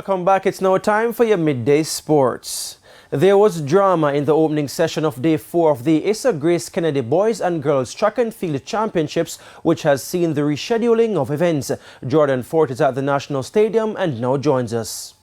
Welcome back. It's now time for your midday sports. There was drama in the opening session of Day 4 of the ISSA GraceKennedy Boys and Girls Track and Field Championships, which has seen the rescheduling of events. Jordan Fort is at the National Stadium and now joins us.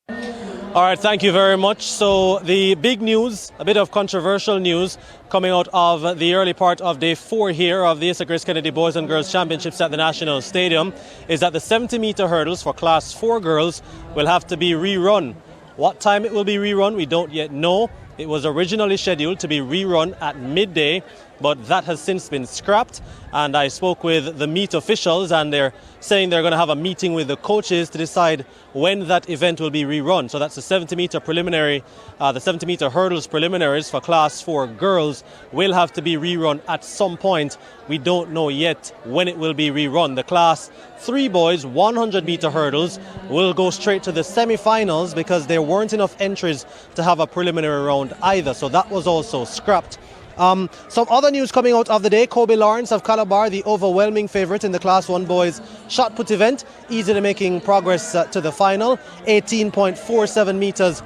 All right, thank you very much. So the big news, a bit of controversial news coming out of the early part of Day 4 here of the ISSA GraceKennedy Boys and Girls Championships at the National Stadium is that the 70-meter hurdles for Class 4 girls will have to be rerun. What time it will be rerun, we don't yet know. It was originally scheduled to be rerun at midday, but that has since been scrapped. And I spoke with the meet officials and they're saying they're going to have a meeting with the coaches to decide when that event will be rerun. So that's the 70-meter preliminary, the 70-meter hurdles preliminaries for Class 4 girls will have to be rerun at some point. We don't know yet when it will be rerun. The Class 3 boys 100-meter hurdles will go straight to the semi-finals because there weren't enough entries to have a preliminary round either. So that was also scrapped. Some other news coming out of the day: Kobe Lawrence of Calabar, the overwhelming favourite in the Class 1 boys shot put event, easily making progress to the final. 18.47 metres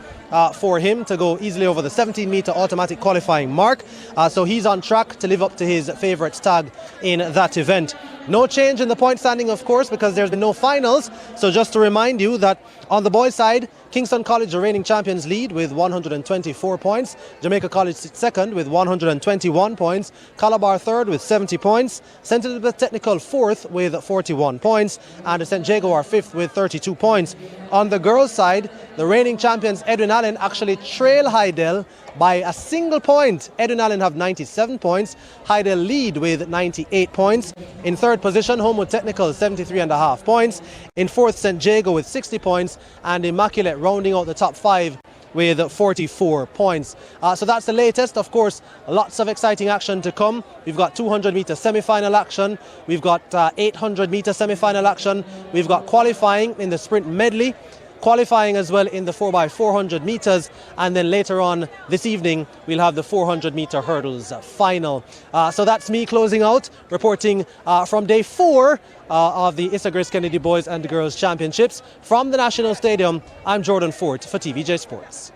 for him to go easily over the 17-metre automatic qualifying mark. So he's on track to live up to his favourites tag in that event. No change in the point standing, of course, because there's been no finals. So just to remind you that on the boys' side, Kingston College, the reigning champions, lead with 124 points. Jamaica College sits second with 121 points. Calabar third with 70 points. St. Elizabeth Technical fourth with 41 points. And St. Jago are fifth with 32 points. On the girls' side, the reigning champions Edwin Allen actually trail Hydel by a single point. Edwin Allen have 97 points. Hydel lead with 98 points. In third position, Homewood Technical 73.5 points. In fourth, St. Jago with 60 points. And Immaculate rounding out the top five with 44 points. So that's the latest. Of course, lots of exciting action to come. We've got 200-meter semi-final action. We've got 800-meter semi-final action. We've got qualifying in the sprint medley. Qualifying as well in the 4x400 meters, and then later on this evening we'll have the 400-meter hurdles final. So that's me closing out, reporting from Day 4 of the ISSA GraceKennedy Boys and Girls Championships from the National Stadium. I'm Jordan Fort for TVJ Sports.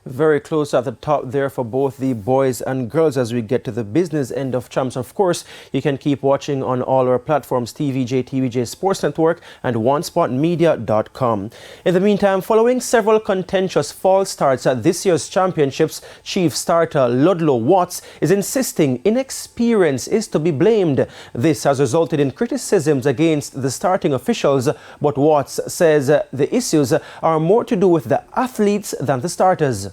Very close at the top there for both the boys and girls as we get to the business end of champs. Of course, you can keep watching on all our platforms: TVJ, TVJ Sports Network and OneSpotMedia.com. In the meantime, following several contentious false starts at this year's championships, chief starter Ludlow Watts is insisting inexperience is to be blamed. This has resulted in criticisms against the starting officials, but Watts says the issues are more to do with the athletes than the starters.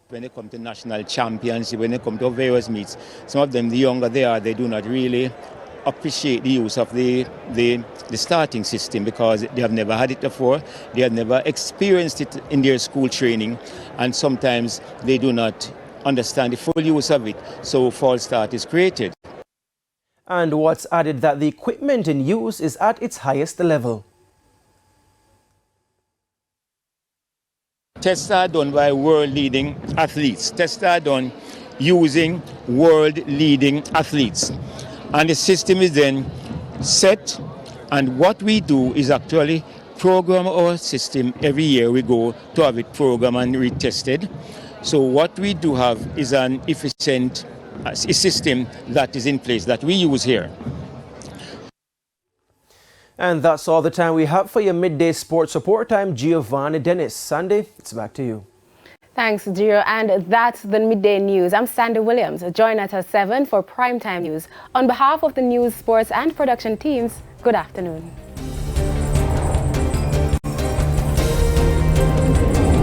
When they come to national championship, when they come to various meets, some of them, the younger they are, they do not really appreciate the use of the starting system because they have never had it before, they have never experienced it in their school training, and sometimes they do not understand the full use of it, so false start is created. And Watts added that the equipment in use is at its highest level. Tests are done by world-leading athletes. Tests are done using world-leading athletes. And the system is then set, and what we do is actually program our system. Every year we go to have it programmed and retested. So what we do have is an efficient system that is in place that we use here. And that's all the time we have for your midday sports report. I'm Giovanni Dennis. Sandy, it's back to you. Thanks, Gio. And that's the midday news. I'm Sandy Williams. Join us at 7 for primetime news. On behalf of the news, sports and production teams, good afternoon.